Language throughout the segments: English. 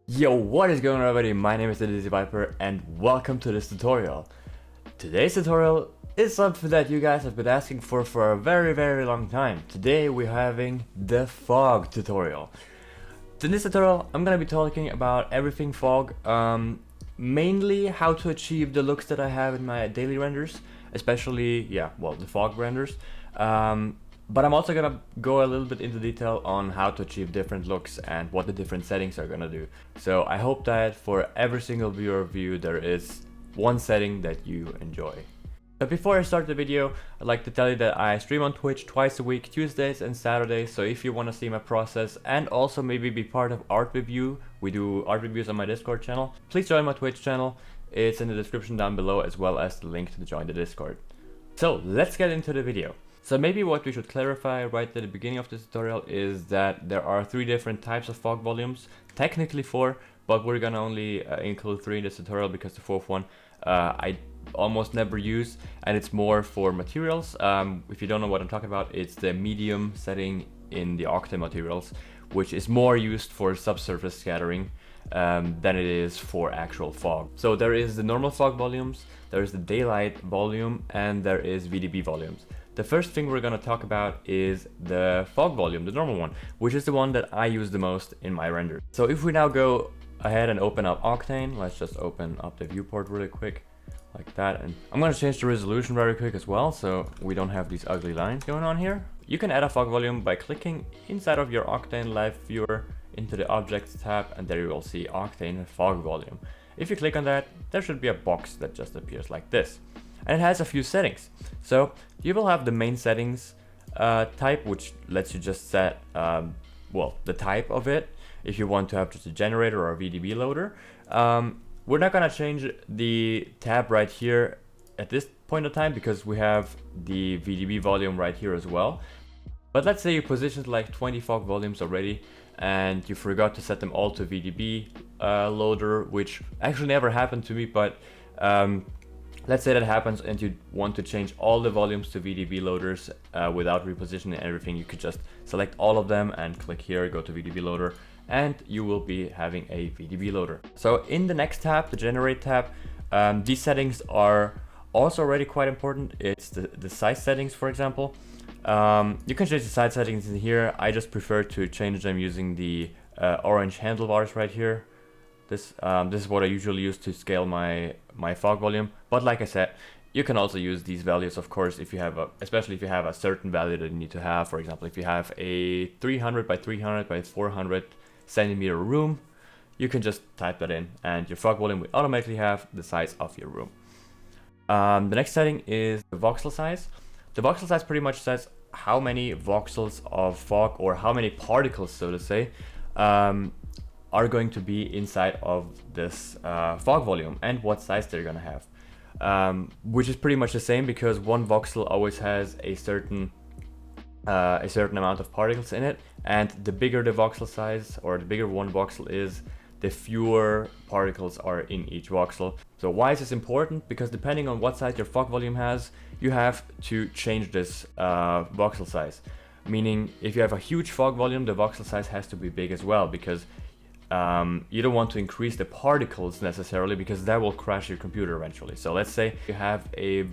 Yo, what is going on everybody? My name is TheDizzyViper and welcome to this tutorial. Today's tutorial is something that you guys have been asking for a very long time. Today we're having the fog tutorial. In this tutorial I'm gonna be talking about everything fog, mainly how to achieve the looks that I have in my daily renders, especially, the fog renders. But I'm also gonna go a little bit into detail on how to achieve different looks and what the different settings are gonna do. So I hope that for every single viewer view there is one setting that you enjoy. But before I start the video, I'd like to tell you that I stream on Twitch twice a week, Tuesdays and Saturdays, so if you want to see my process and also maybe be part of art review, we do art reviews on my Discord channel, please join my Twitch channel. It's in the description down below as well as the link to join the Discord. So let's get into the video. So maybe what we should clarify right at the beginning of this tutorial is that there are 3 different types of fog volumes, technically 4, but we're gonna only include 3 in this tutorial because the 4th one I almost never use, and it's more for materials. If you don't know what I'm talking about, it's the medium setting in the Octane materials, which is more used for subsurface scattering than it is for actual fog. So there is the normal fog volumes, there is the daylight volume, and there is VDB volumes. The first thing we're going to talk about is the fog volume, the normal one, which is the one that I use the most in my render. So if we now go ahead and open up Octane, let's just open up the viewport really quick, like that. And I'm going to change the resolution very quick as well, so we don't have these ugly lines going on here. You can add a fog volume by clicking inside of your Octane live viewer into the Objects tab, and there you will see Octane fog volume. If you click on that, there should be a box that just appears like this. And it has a few settings. So you will have the main settings type, which lets you just set the type of it if you want to have just a generator or a VDB loader. We're not gonna change the tab right here at this point of time because we have the VDB volume right here as well. But let's say you positioned like 20 fog volumes already and you forgot to set them all to VDB loader, which actually never happened to me, but let's say that happens and you want to change all the volumes to VDB loaders without repositioning everything. You could just select all of them and click here, go to VDB loader, and you will be having a VDB loader. So in the next tab, the generate tab, these settings are also already quite important. It's the size settings, for example. You can change the size settings in here. I just prefer to change them using the orange handlebars right here. This is what I usually use to scale my fog volume, but like I said, you can also use these values, of course, if you have especially if you have a certain value that you need to have. For example, if you have a 300 by 300 by 400 centimeter room, you can just type that in and your fog volume will automatically have the size of your room. The next setting is the voxel size. The voxel size pretty much says how many voxels of fog, or how many particles, so to say, are going to be inside of this fog volume and what size they're gonna have, which is pretty much the same because one voxel always has a certain amount of particles in it, and the bigger the voxel size, or the bigger one voxel is, the fewer particles are in each voxel. So why is this important? Because depending on what size your fog volume has, you have to change this voxel size. Meaning, if you have a huge fog volume, the voxel size has to be big as well, because you don't want to increase the particles necessarily, because that will crash your computer eventually. So let's say you have a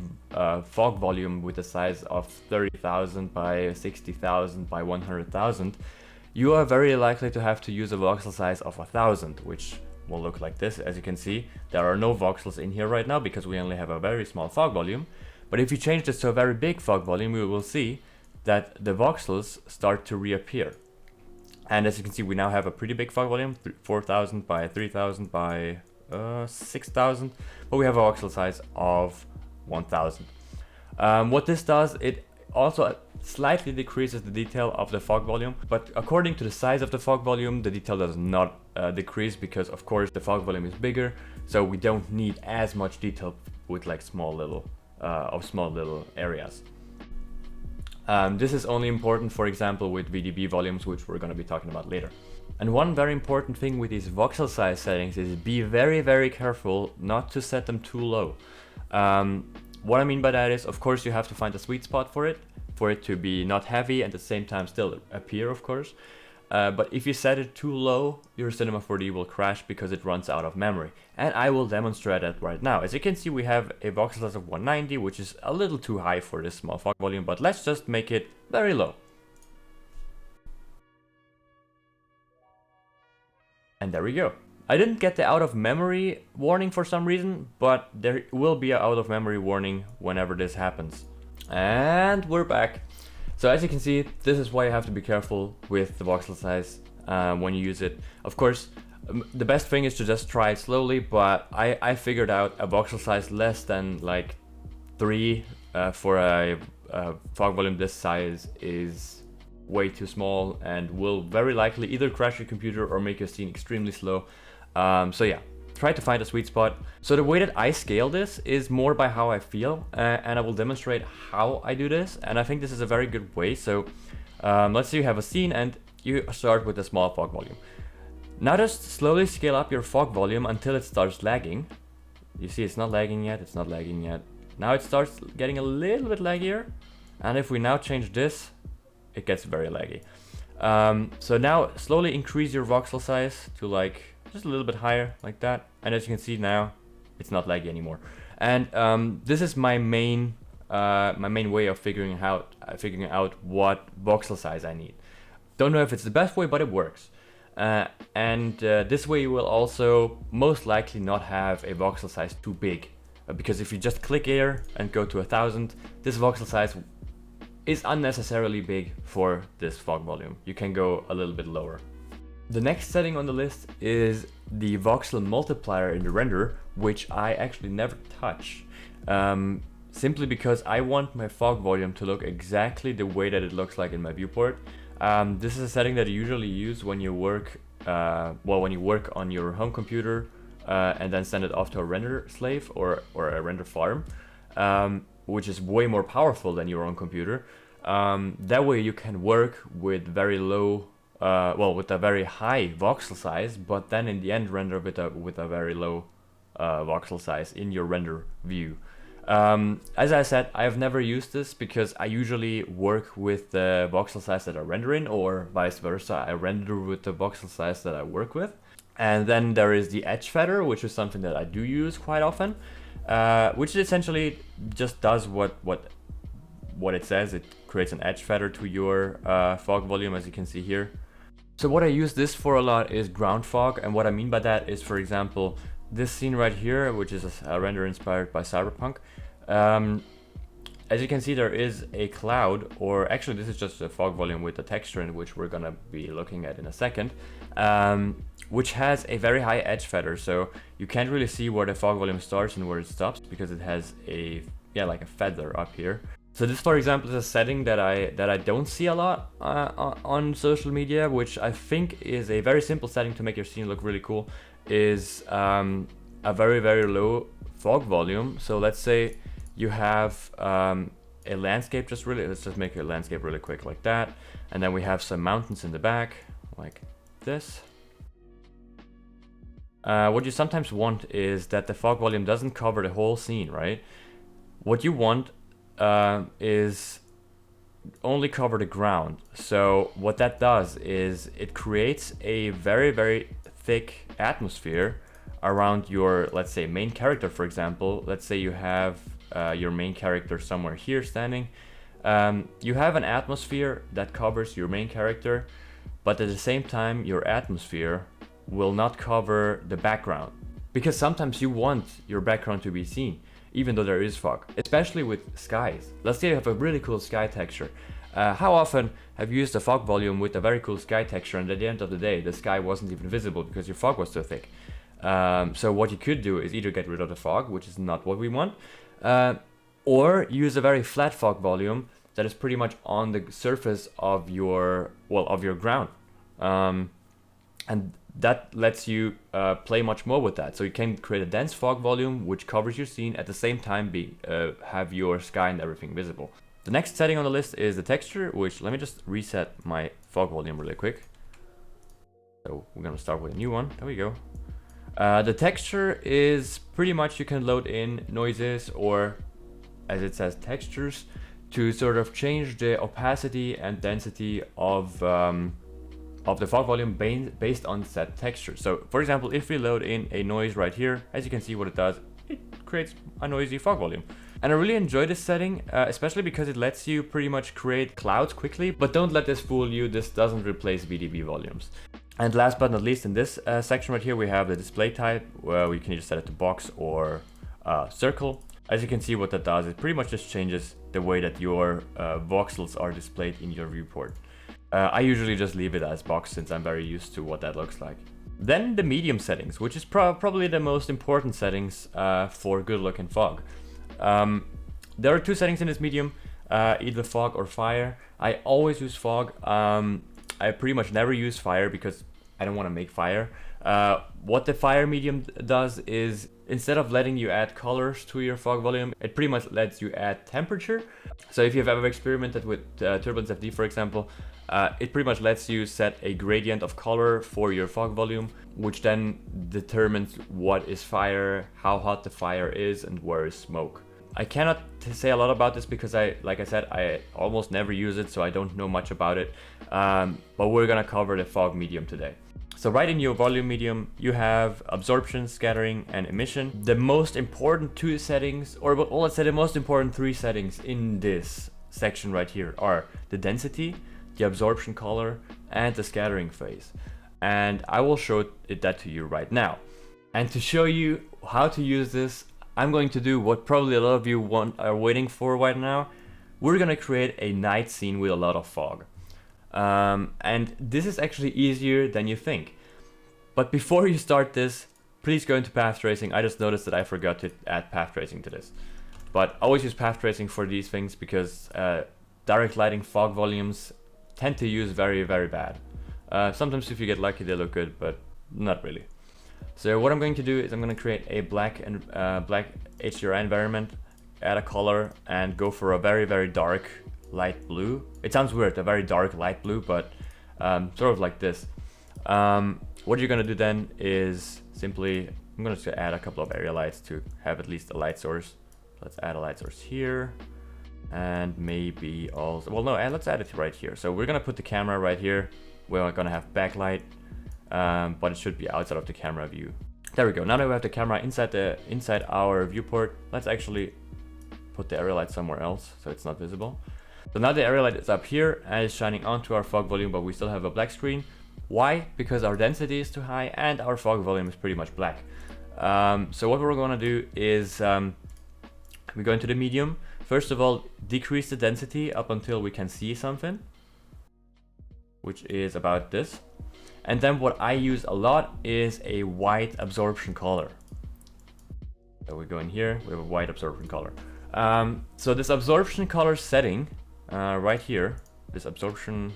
fog volume with a size of 30,000 by 60,000 by 100,000. You are very likely to have to use a voxel size of 1,000, which will look like this. As you can see, there are no voxels in here right now because we only have a very small fog volume. But if you change this to a very big fog volume, you will see that the voxels start to reappear. And as you can see, we now have a pretty big fog volume, 4,000 by 3,000 by 6,000, but we have a voxel size of 1,000. What this does, it also slightly decreases the detail of the fog volume, but according to the size of the fog volume, the detail does not decrease, because of course the fog volume is bigger, so we don't need as much detail with like small little areas. This is only important, for example, with VDB volumes, which we're going to be talking about later. And one very important thing with these voxel size settings is be very careful not to set them too low. What I mean by that is, of course, you have to find a sweet spot for it to be not heavy and at the same time still appear, of course. but if you set it too low, your Cinema4D will crash because it runs out of memory. And I will demonstrate that right now. As you can see, we have a voxel size of 190, which is a little too high for this small fog volume, but let's just make it very low. And there we go. I didn't get the out of memory warning for some reason, but there will be an out of memory warning whenever this happens. And we're back. So as you can see, this is why you have to be careful with the voxel size when you use it. Of course, the best thing is to just try it slowly, but I figured out a voxel size less than like 3 for a fog volume this size is way too small and will very likely either crash your computer or make your scene extremely slow. So yeah, try to find a sweet spot. So the way that I scale this is more by how I feel, and I will demonstrate how I do this, and I think this is a very good way. So let's say you have a scene and you start with a small fog volume. Now just slowly scale up your fog volume until it starts lagging. You see it's not lagging yet, it's not lagging yet. Now it starts getting a little bit laggier, and if we now change this, it gets very laggy. So now slowly increase your voxel size to like just a little bit higher, like that. And as you can see now, it's not laggy anymore. And this is my main way of figuring out what voxel size I need. Don't know if it's the best way, but it works. This way you will also most likely not have a voxel size too big, because if you just click here and go to 1000, this voxel size is unnecessarily big for this fog volume. You can go a little bit lower. The next setting on the list is the voxel multiplier in the render, which I actually never touch, simply because I want my fog volume to look exactly the way that it looks like in my viewport. This is a setting that I usually use when you work, when you work on your home computer and then send it off to a render slave or a render farm, which is way more powerful than your own computer. That way you can work with very low, with a very high voxel size, but then in the end render with a very low voxel size in your render view. As I said, I have never used this because I usually work with the voxel size that I render in, or vice versa, I render with the voxel size that I work with. And then there is the edge feather, which is something that I do use quite often, which essentially just does what it says. It creates an edge feather to your fog volume, as you can see here. So what I use this for a lot is ground fog, and what I mean by that is, for example, this scene right here, which is a render inspired by Cyberpunk. As you can see, there is a cloud, or actually this is just a fog volume with a texture in, which we're gonna be looking at in a second, which has a very high edge feather, so you can't really see where the fog volume starts and where it stops because it has like a feather up here. So this, for example, is a setting that I don't see a lot on social media, which I think is a very simple setting to make your scene look really cool. Is a very, very low fog volume. So let's say you have a landscape, let's just make a landscape really quick like that, and then we have some mountains in the back like this. What you sometimes want is that the fog volume doesn't cover the whole scene, right? What you want is only cover the ground. So what that does is it creates a very, very thick atmosphere around your, let's say, main character, for example. Let's say you have your main character somewhere here standing. You have an atmosphere that covers your main character, but at the same time your atmosphere will not cover the background, because sometimes you want your background to be seen even though there is fog, especially with skies. Let's say you have a really cool sky texture. How often have you used a fog volume with a very cool sky texture, and at the end of the day the sky wasn't even visible because your fog was so thick? So what you could do is either get rid of the fog, which is not what we want, or use a very flat fog volume that is pretty much on the surface of your ground, and that lets you play much more with that. So you can create a dense fog volume which covers your scene, at the same time have your sky and everything visible. The next setting on the list is the texture, which, let me just reset my fog volume really quick. So we're gonna start with a new one. There we go. The texture is pretty much, you can load in noises, or as it says, textures, to sort of change the opacity and density of of the fog volume based on set texture. So for example, if we load in a noise right here, as you can see what it does, it creates a noisy fog volume. And I really enjoy this setting, especially because it lets you pretty much create clouds quickly, but don't let this fool you, this doesn't replace VDB volumes. And last but not least, in this section right here, we have the display type, where we can either set it to box or circle. As you can see what that does, it pretty much just changes the way that your voxels are displayed in your viewport. I usually just leave it as box since I'm very used to what that looks like. Then the medium settings, which is probably the most important settings for good looking fog. There are two settings in this medium, either fog or fire. I always use fog. I pretty much never use fire because I don't want to make fire. What the fire medium does is, instead of letting you add colors to your fog volume, it pretty much lets you add temperature. So if you've ever experimented with Turbulence FD, for example, it pretty much lets you set a gradient of color for your fog volume, which then determines what is fire, how hot the fire is, and where is smoke. I cannot say a lot about this because like I said, I almost never use it, so I don't know much about it. But we're gonna cover the fog medium today. So right in your volume medium, you have absorption, scattering, and emission. The most important two settings, or well, let's say the most important three settings in this section right here are the density, the absorption color, and the scattering phase. And I will show that to you right now. And to show you how to use this, I'm going to do what probably a lot of you are waiting for right now. We're gonna create a night scene with a lot of fog. And this is actually easier than you think. But before you start this, please go into path tracing. I just noticed that I forgot to add path tracing to this. But always use path tracing for these things because direct lighting fog volumes tend to use very, very bad. Sometimes if you get lucky they look good, but not really. So what I'm going to do is I'm going to create a black HDRI environment, add a color, and go for a very, very dark light blue. It sounds weird, a very dark light blue, but sort of like this. What you're going to do then is simply, I'm going to add a couple of area lights to have at least a light source. Let's add a light source here, and maybe also, well no, let's add it right here. So we're going to put the camera right here. We're going to have backlight, but it should be outside of the camera view. There we go. Now that we have the camera inside our viewport, let's actually put the area light somewhere else so it's not visible. So now the area light is up here and is shining onto our fog volume, but we still have a black screen. Why? Because our density is too high and our fog volume is pretty much black. So what we're going to do is we go into the medium. First of all, decrease the density up until we can see something, which is about this. And then what I use a lot is a white absorption color. So we go in here, we have a white absorption color. So this absorption color setting right here, this absorption,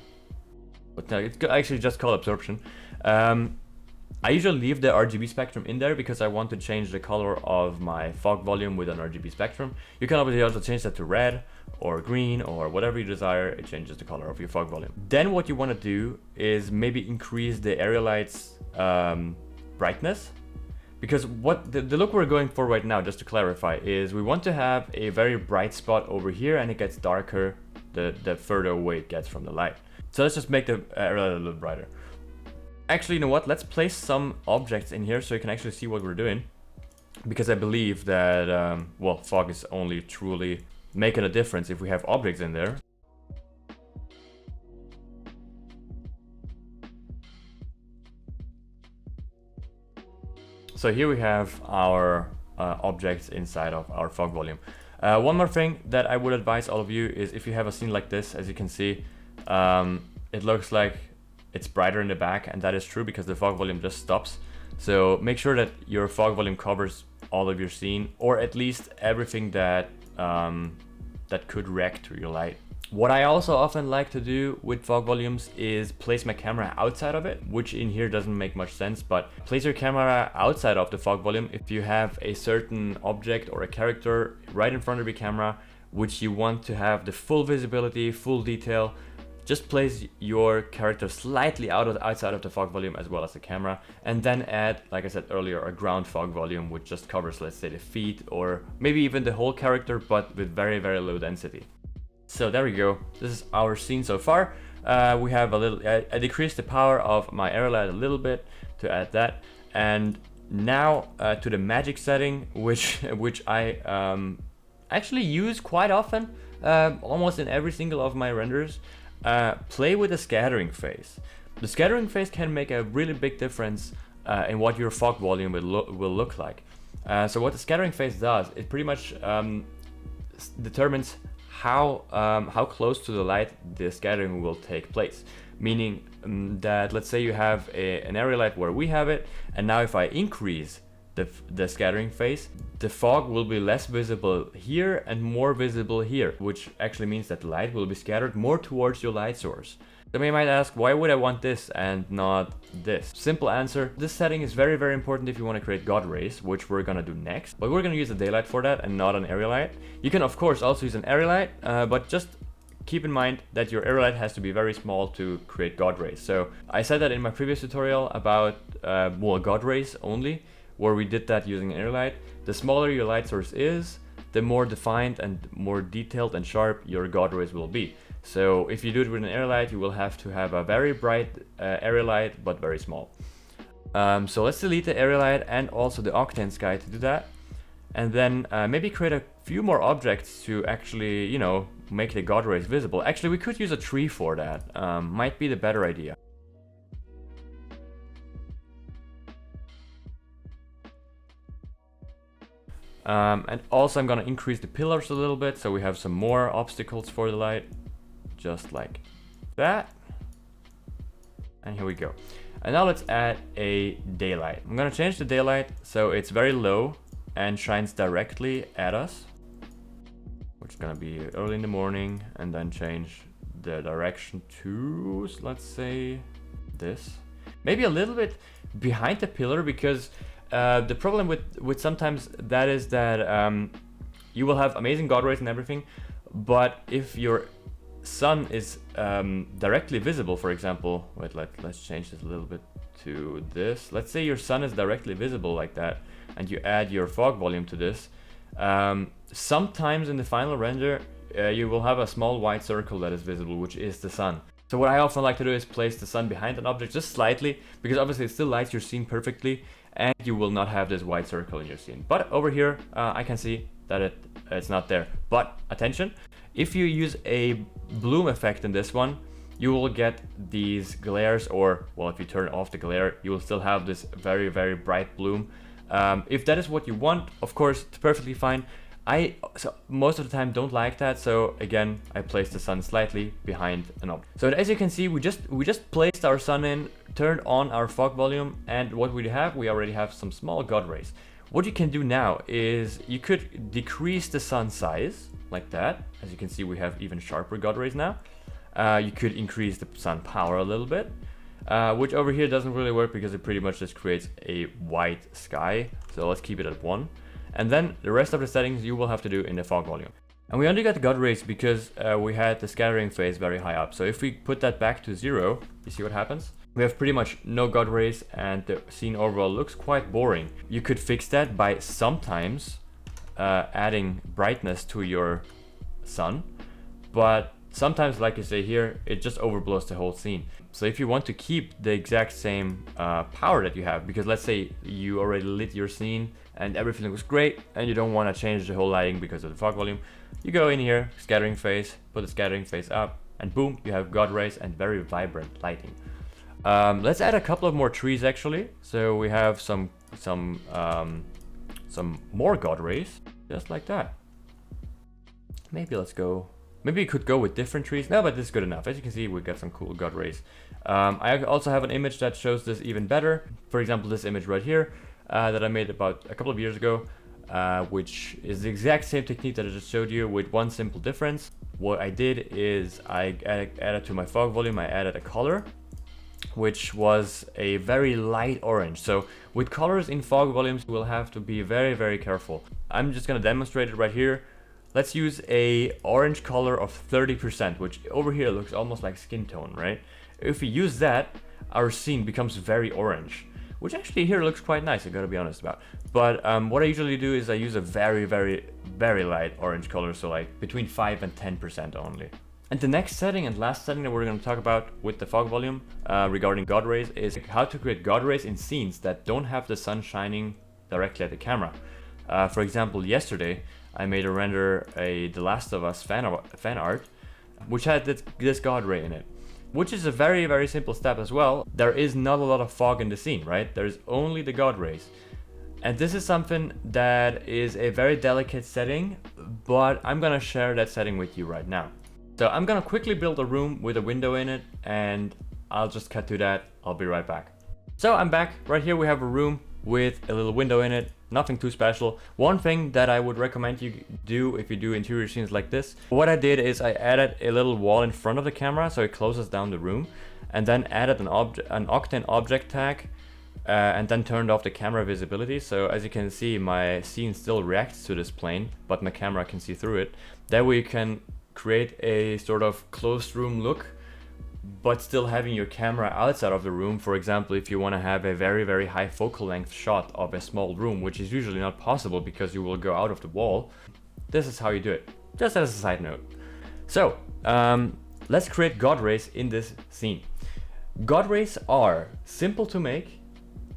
but no, it's actually just called absorption. I usually leave the RGB spectrum in there because I want to change the color of my fog volume with an RGB spectrum. You can obviously also change that to red or green or whatever you desire. It changes the color of your fog volume. Then what you want to do is maybe increase the area light's brightness, because what the look we're going for right now, just to clarify, is we want to have a very bright spot over here and it gets darker the further away it gets from the light. So let's just make the area light a little brighter. Actually, you know what? Let's place some objects in here so you can actually see what we're doing. Because I believe that, well, fog is only truly making a difference if we have objects in there. So here we have our objects inside of our fog volume. One more thing that I would advise all of you is, if you have a scene like this, as you can see, it looks like it's brighter in the back, and that is true because the fog volume just stops. So make sure that your fog volume covers all of your scene, or at least everything that that could react to your light. What I also often like to do with fog volumes is place my camera outside of it, which in here doesn't make much sense, but place your camera outside of the fog volume if you have a certain object or a character right in front of your camera which you want to have the full visibility, full detail. Just place your character slightly outside of the fog volume as well as the camera, and then add, like I said earlier, a ground fog volume which just covers, let's say, the feet or maybe even the whole character, but with very, very low density. So there we go. This is our scene so far. we have a little, I decreased the power of my area light a little bit to add that. And now to the magic setting, which I actually use quite often, almost in every single of my renders. Play with the scattering phase. The scattering phase can make a really big difference in what your fog volume will look like. So what the scattering phase does, it pretty much determines how close to the light the scattering will take place. Meaning that, let's say you have an area light where we have it, and now if I increase the scattering phase, the fog will be less visible here and more visible here, which actually means that the light will be scattered more towards your light source. So you might ask, why would I want this and not this? Simple answer, this setting is very, very important if you want to create God rays, which we're gonna do next. But we're gonna use a daylight for that and not an area light. You can of course also use an area light, but just keep in mind that your area light has to be very small to create God rays. So I said that in my previous tutorial about God rays only, where we did that using an area light. The smaller your light source is, the more defined and more detailed and sharp your God rays will be. So if you do it with an area light, you will have to have a very bright area light, but very small. So let's delete the area light and also the Octane sky to do that. And then maybe create a few more objects to actually, you know, make the God rays visible. Actually, we could use a tree for that. Might be the better idea. And also I'm gonna increase the pillars a little bit so we have some more obstacles for the light. Just like that. And here we go. And now let's add a daylight. I'm gonna change the daylight so it's very low and shines directly at us, which is gonna be early in the morning, and then change the direction to, let's say, this. Maybe a little bit behind the pillar, because the problem with sometimes that is that you will have amazing God rays and everything, but if your sun is directly visible, for example, wait, let's change this a little bit to this. Let's say your sun is directly visible like that, and you add your fog volume to this. Sometimes in the final render, you will have a small white circle that is visible, which is the sun. So what I often like to do is place the sun behind an object just slightly, because obviously it still lights your scene perfectly, and you will not have this white circle in your scene. But over here, I can see that it's not there. But attention, if you use a bloom effect in this one, you will get these glares, or, well, if you turn off the glare, you will still have this very, very bright bloom. If that is what you want, of course, it's perfectly fine. I most of the time don't like that, so again, I place the sun slightly behind an object. So as you can see, we just placed our sun in, turned on our fog volume, and what we already have some small God rays. What you can do now is you could decrease the sun size like that. As you can see, we have even sharper God rays now. You could increase the sun power a little bit, which over here doesn't really work because it pretty much just creates a white sky. So let's keep it at 1. And then the rest of the settings you will have to do in the fog volume. And we only got the God rays because we had the scattering phase very high up. So if we put that back to 0, you see what happens? We have pretty much no God rays, and the scene overall looks quite boring. You could fix that by sometimes adding brightness to your sun, but sometimes, like you say here, it just overblows the whole scene. So if you want to keep the exact same power that you have, because let's say you already lit your scene and everything looks great, and you don't want to change the whole lighting because of the fog volume, you go in here, scattering phase, put the scattering phase up, and boom, you have God rays and very vibrant lighting. Let's add a couple of more trees actually. So we have some more God rays, just like that. Maybe we could go with different trees. No, but this is good enough. As you can see, we got some cool God rays. I also have an image that shows this even better. For example, this image right here that I made about a couple of years ago, which is the exact same technique that I just showed you with one simple difference. What I did is I added to my fog volume, I added a color, which was a very light orange. So with colors in fog volumes, you will have to be very, very careful. I'm just gonna demonstrate it right here. Let's use a orange color of 30%, which over here looks almost like skin tone, right? If we use that, our scene becomes very orange, which actually here looks quite nice, I gotta be honest about. But what I usually do is I use a very, very, very light orange color, so like between 5 and 10% only. And the next setting and last setting that we're going to talk about with the fog volume regarding God rays is how to create God rays in scenes that don't have the sun shining directly at the camera. For example, yesterday I made a render The Last of Us fan art, which had this God ray in it, which is a very, very simple step as well. There is not a lot of fog in the scene, right? There's only the God rays. And this is something that is a very delicate setting, but I'm gonna share that setting with you right now. So I'm gonna quickly build a room with a window in it, and I'll just cut to that. I'll be right back. So I'm back. Right here we have a room with a little window in it. Nothing too special. One thing that I would recommend you do if you do interior scenes like this, what I did is I added a little wall in front of the camera so it closes down the room, and then added an Octane object tag, and then turned off the camera visibility. So as you can see, my scene still reacts to this plane, but my camera can see through it. That way you can create a sort of closed room look, but still having your camera outside of the room. For example, if you want to have a very, very high focal length shot of a small room, which is usually not possible because you will go out of the wall, this is how you do it, just as a side note. So let's create God rays in this scene. God rays are simple to make,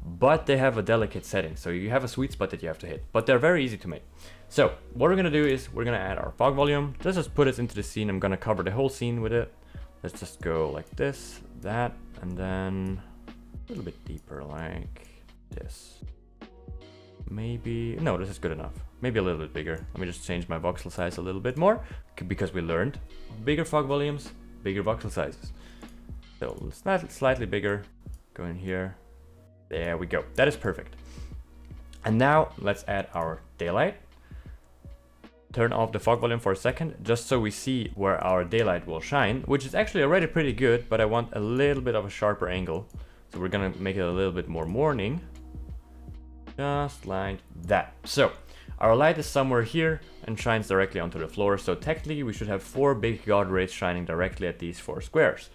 but they have a delicate setting, so you have a sweet spot that you have to hit, but they're very easy to make. So what we're gonna do is we're gonna add our fog volume. Let's just put it into the scene. I'm gonna cover the whole scene with it. Let's just go like this, that, and then a little bit deeper like this. Maybe, no, this is good enough. Maybe a little bit bigger. Let me just change my voxel size a little bit more, because we learned bigger fog volumes, bigger voxel sizes. So slightly bigger, go in here. There we go, that is perfect. And now let's add our daylight. Turn off the fog volume for a second, just so we see where our daylight will shine, which is actually already pretty good, but I want a little bit of a sharper angle. So we're gonna make it a little bit more morning, just like that. So our light is somewhere here and shines directly onto the floor. So technically we should have 4 big God rays shining directly at these 4 squares.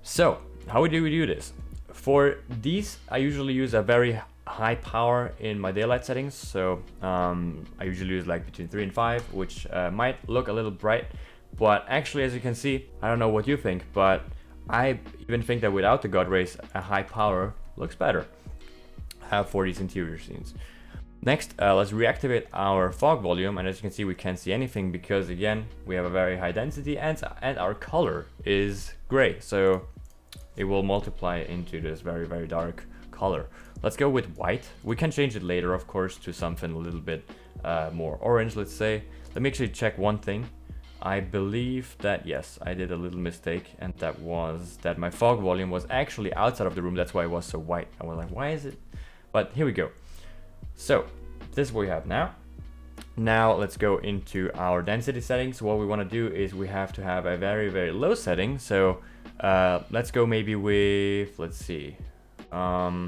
So how do we do this? For these, I usually use a very high power in my daylight settings, so I usually use like between 3 and 5, which might look a little bright, but actually, as you can see, I don't know what you think, but I even think that without the God rays, a high power looks better for these interior scenes. Next, let's reactivate our fog volume, and as you can see, we can't see anything because again, we have a very high density and our color is gray, so it will multiply into this very, very dark color. Let's go with white. We can change it later, of course, to something a little bit more orange, let's say. Let me actually check one thing. I believe that, yes, I did a little mistake, and that was that my fog volume was actually outside of the room. That's why it was so white. I was like, why is it? But here we go. So this is what we have now. Now let's go into our density settings. What we want to do is we have to have a very, very low setting. So let's go maybe with, let's see, yeah,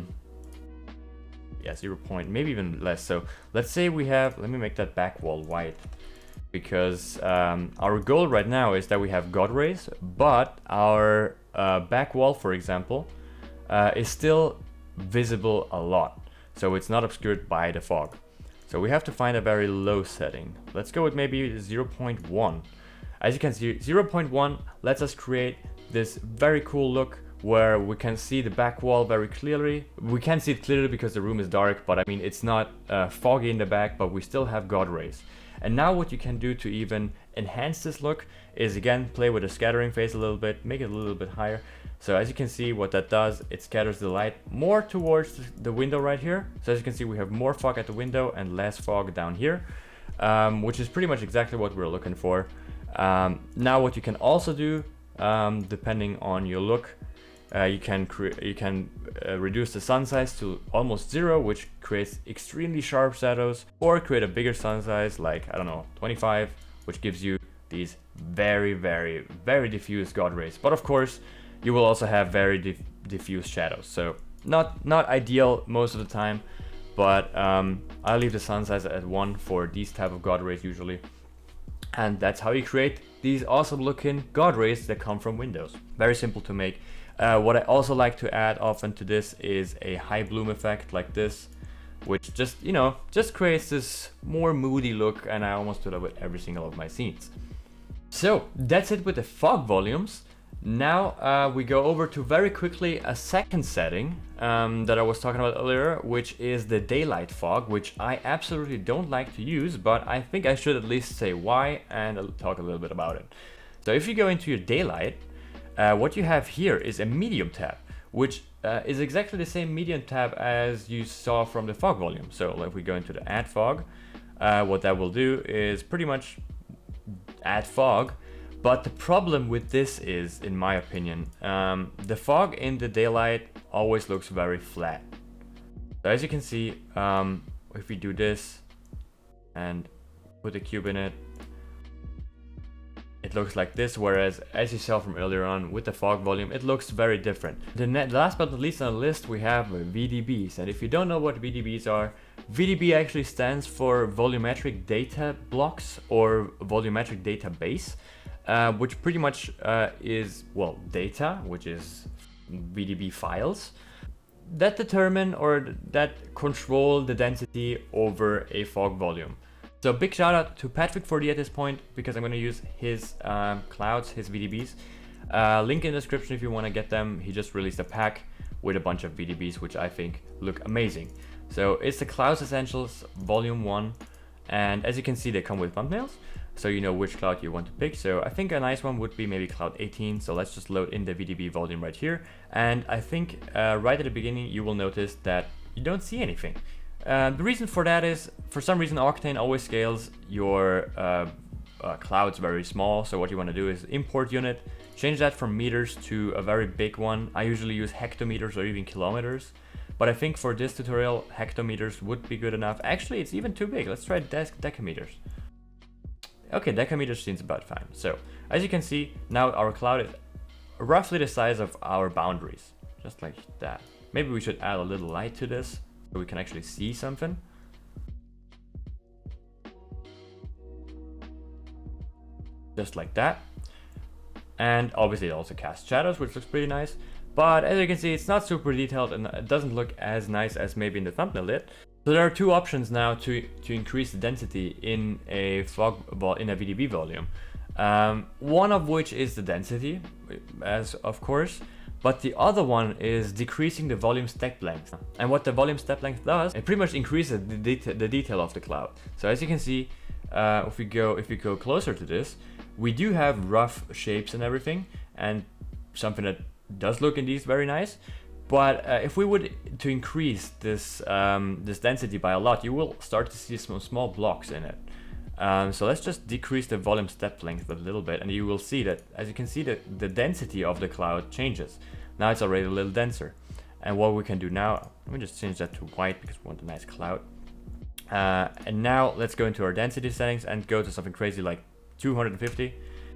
0 point, maybe even less. So let's say we have, let me make that back wall white, because our goal right now is that we have God rays, but our back wall, for example, is still visible a lot. So it's not obscured by the fog. So we have to find a very low setting. Let's go with maybe 0.1. As you can see, 0.1 lets us create this very cool look where we can see the back wall very clearly. We can't see it clearly because the room is dark, but I mean, it's not foggy in the back, but we still have God rays. And now what you can do to even enhance this look is again, play with the scattering phase a little bit, make it a little bit higher. So as you can see, what that does, it scatters the light more towards the window right here. So as you can see, we have more fog at the window and less fog down here, which is pretty much exactly what we're looking for. Now what you can also do, depending on your look, you can reduce the sun size to almost 0, which creates extremely sharp shadows, or create a bigger sun size like, I don't know, 25, which gives you these very, very, very diffuse God rays. But of course, you will also have very diffuse shadows. So not ideal most of the time, but I leave the sun size at 1 for these type of God rays usually. And that's how you create these awesome looking God rays that come from windows. Very simple to make. What I also like to add often to this is a high bloom effect like this, which just, you know, just creates this more moody look, and I almost do that with every single of my scenes. So that's it with the fog volumes. Now we go over to very quickly a second setting that I was talking about earlier, which is the daylight fog, which I absolutely don't like to use, but I think I should at least say why and I'll talk a little bit about it. So if you go into your daylight, what you have here is a medium tab, which is exactly the same medium tab as you saw from the fog volume. So if we go into the add fog, what that will do is pretty much add fog. But the problem with this is, in my opinion, the fog in the daylight always looks very flat. So as you can see, if we do this and put a cube in it, it looks like this, whereas as you saw from earlier on with the fog volume, it looks very different. Last but not least on the list, we have VDBs. And if you don't know what VDBs are, VDB actually stands for volumetric data blocks or volumetric database. Which pretty much is, well, data, which is VDB files, that determine or that control the density over a fog volume. So big shout out to Patrick4D at this point, because I'm going to use his clouds, his VDBs. Link in the description if you want to get them. He just released a pack with a bunch of VDBs, which I think look amazing. So it's the Clouds Essentials Volume 1, and as you can see, they come with thumbnails, so you know which cloud you want to pick. So I think a nice one would be maybe cloud 18. So let's just load in the VDB volume right here. And I think right at the beginning, you will notice that you don't see anything. The reason for that is, for some reason, Octane always scales your clouds very small. So what you want to do is import unit, change that from meters to a very big one. I usually use hectometers or even kilometers. But I think for this tutorial, hectometers would be good enough. Actually, it's even too big. Let's try decameters. Okay, decameters seems about fine. So as you can see, now our cloud is roughly the size of our boundaries, just like that. Maybe we should add a little light to this so we can actually see something. Just like that. And obviously it also casts shadows, which looks pretty nice. But as you can see, it's not super detailed and it doesn't look as nice as maybe in the thumbnail did. So there are two options now to increase the density in a VDB volume. One of which is the density, as of course, but the other one is decreasing the volume step length. And what the volume step length does, it pretty much increases the detail of the cloud. So as you can see, if we go closer to this, we do have rough shapes and everything, and something that does look indeed very nice. But if we would to increase this this density by a lot, you will start to see some small blocks in it. So let's just decrease the volume step length a little bit, and you will see that, as you can see, that the density of the cloud changes. Now it's already a little denser. And what we can do now, let me just change that to white because we want a nice cloud. And now let's go into our density settings and go to something crazy like 250.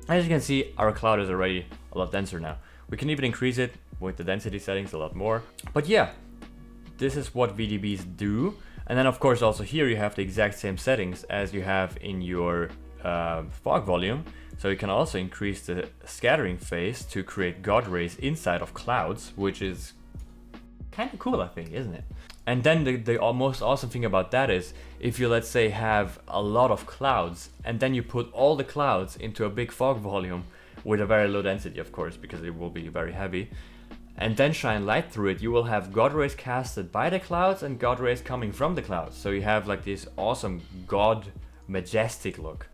As you can see, our cloud is already a lot denser now. We can even increase it with the density settings a lot more. But yeah, this is what VDBs do. And then of course also here you have the exact same settings as you have in your fog volume. So you can also increase the scattering phase to create God rays inside of clouds, which is kind of cool, I think, isn't it? And then the most awesome thing about that is, if you, let's say, have a lot of clouds and then you put all the clouds into a big fog volume with a very low density, of course, because it will be very heavy, and then shine light through it, you will have God rays casted by the clouds and God rays coming from the clouds. So you have like this awesome God majestic look,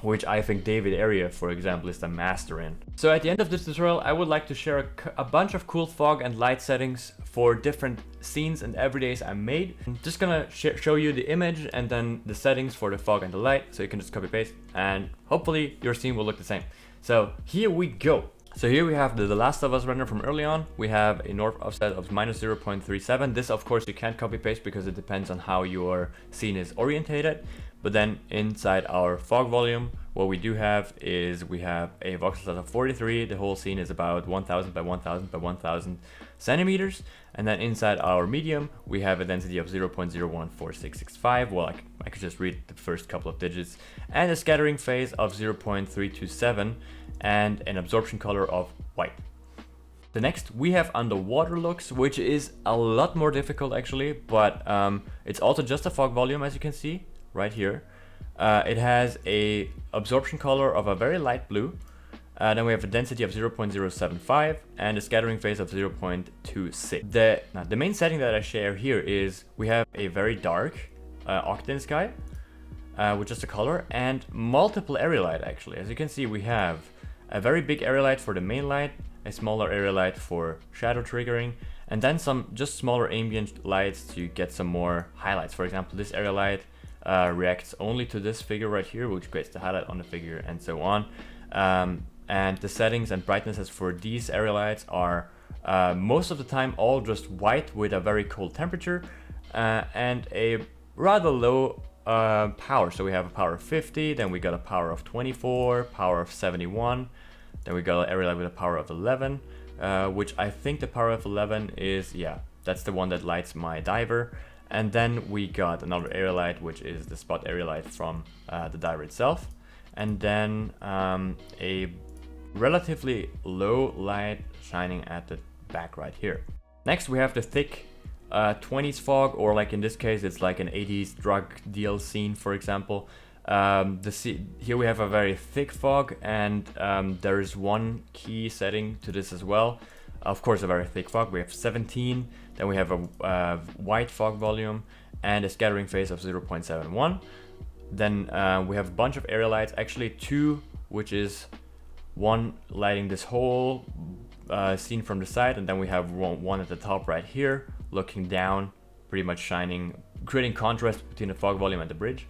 which I think David Area, for example, is the master in. So at the end of this tutorial, I would like to share a bunch of cool fog and light settings for different scenes and everydays I made. I'm just gonna show you the image and then the settings for the fog and the light, so you can just copy paste and hopefully your scene will look the same. So here we go. So here we have the Last of Us render from early on. We have a north offset of -0.37. This of course you can't copy paste because it depends on how your scene is orientated. But then inside our fog volume, what we do have is we have a voxel size of 43. The whole scene is about 1000 by 1000 by 1000 centimeters. And then inside our medium, we have a density of 0.014665. Well, I could just read the first couple of digits. And a scattering phase of 0.327 and an absorption color of white. The next we have underwater looks, which is a lot more difficult actually, but it's also just a fog volume, as you can see right here. It has a absorption color of a very light blue. Then we have a density of 0.075 and a scattering phase of 0.26. The main setting that I share here is we have a very dark Octane sky with just a color and multiple area light actually. As you can see, we have a very big area light for the main light, a smaller area light for shadow triggering, and then some just smaller ambient lights to get some more highlights. For example, this area light reacts only to this figure right here, which creates the highlight on the figure, and so on. And the settings and brightnesses for these area lights are most of the time all just white with a very cold temperature and a rather low power. So we have a power of 50, then we got a power of 24, power of 71, then we got an area light with a power of 11, which I think the power of 11 is, yeah, that's the one that lights my diver. And then we got another area light, which is the spot area light from the diver itself. And then a relatively low light shining at the back right here. Next we have the thick 20s fog, or like in this case it's like an 80s drug deal scene, for example. Here we have a very thick fog, and there is one key setting to this as well. Of course, a very thick fog. We have 17, then we have a white fog volume and a scattering phase of 0.71. Then we have a bunch of area lights, actually two, which is one lighting this whole scene from the side, and then we have one at the top right here looking down, pretty much shining, creating contrast between the fog volume and the bridge.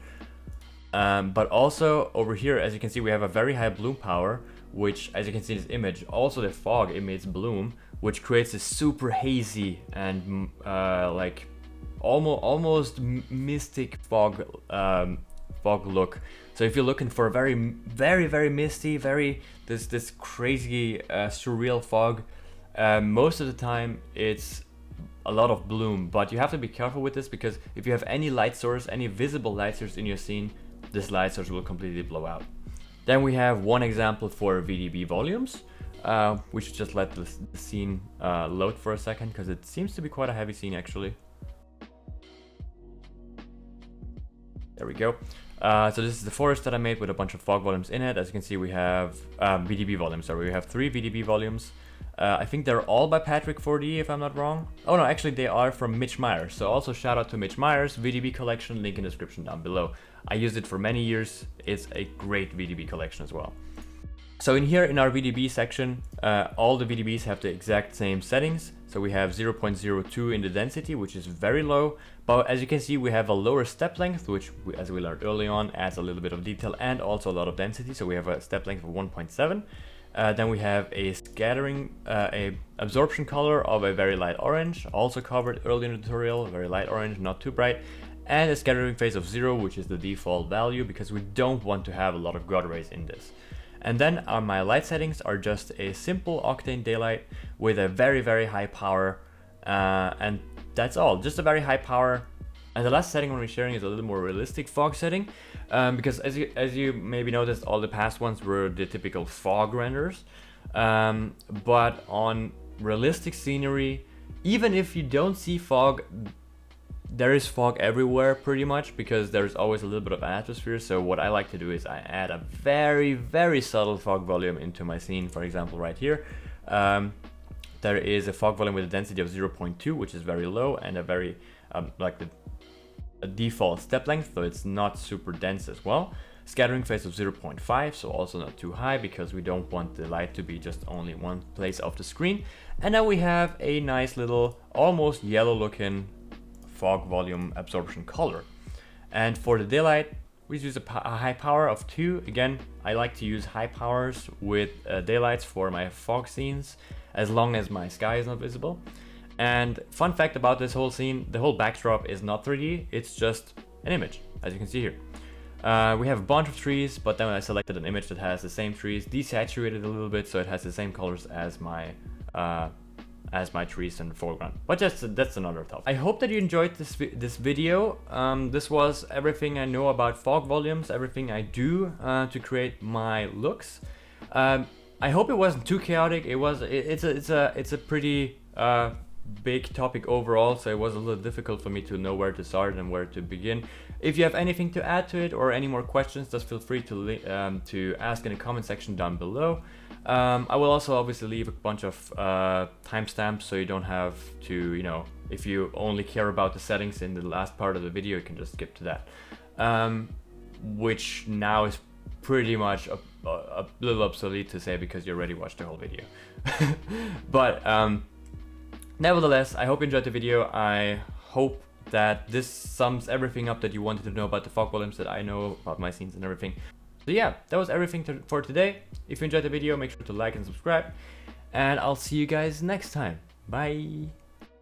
But also over here, as you can see, we have a very high bloom power, which, as you can see in this image, also the fog emits bloom, which creates a super hazy and like almost mystic fog look. So if you're looking for a very misty, this crazy surreal fog, most of the time it's a lot of bloom, but you have to be careful with this, because if you have any light source, any visible light source in your scene, this light source will completely blow out. Then we have one example for VDB Volumes. We should just let the scene load for a second, because it seems to be quite a heavy scene actually. There we go. So this is the forest that I made with a bunch of fog volumes in it. As you can see, we have VDB volumes. Sorry, we have 3 VDB volumes. I think they're all by Patrick4D, if I'm not wrong. Oh no, actually they are from Mitch Myers. So also shout out to Mitch Myers, VDB collection, link in the description down below. I used it for many years. It's a great VDB collection as well. So in here, in our VDB section, all the VDBs have the exact same settings. So we have 0.02 in the density, which is very low. But as you can see, we have a lower step length, which, as we learned early on, adds a little bit of detail and also a lot of density. So we have a step length of 1.7. Then we have a scattering, a absorption color of a very light orange, also covered early in the tutorial, very light orange, not too bright. And a scattering phase of 0, which is the default value, because we don't want to have a lot of God rays in this. And then my light settings are just a simple Octane daylight with a very high power, and that's all, just a very high power. And the last setting I'm going to be sharing is a little more realistic fog setting, because as you maybe noticed, all the past ones were the typical fog renders, but on realistic scenery, even if you don't see fog, there is fog everywhere pretty much, because there's always a little bit of atmosphere. So what I like to do is I add a very subtle fog volume into my scene. For example, right here, there is a fog volume with a density of 0.2, which is very low, and a very like a default step length, so it's not super dense as well. Scattering phase of 0.5, so also not too high, because we don't want the light to be just only one place of the screen. And then we have a nice little almost yellow looking fog volume absorption color. And for the daylight, we use a high power of 2. Again, I like to use high powers with daylights for my fog scenes, as long as my sky is not visible. And fun fact about this whole scene, the whole backdrop is not 3D, it's just an image, as you can see here. We have a bunch of trees, but then I selected an image that has the same trees, desaturated a little bit so it has the same colors as my trees in the foreground. But that's another topic. I hope that you enjoyed this video. This was everything I know about fog volumes, everything I do to create my looks. I hope it wasn't too chaotic. It's a pretty big topic overall, so it was a little difficult for me to know where to start and where to begin. If you have anything to add to it or any more questions, just feel free to ask in the comment section down below. I will also obviously leave a bunch of timestamps so you don't have to, you know, if you only care about the settings in the last part of the video, you can just skip to that. Which now is pretty much a little obsolete to say because you already watched the whole video. But nevertheless, I hope you enjoyed the video. I hope that this sums everything up that you wanted to know about the fog volumes, that I know about my scenes and everything. So yeah, that was everything for today. If you enjoyed the video, make sure to like and subscribe, and I'll see you guys next time. Bye!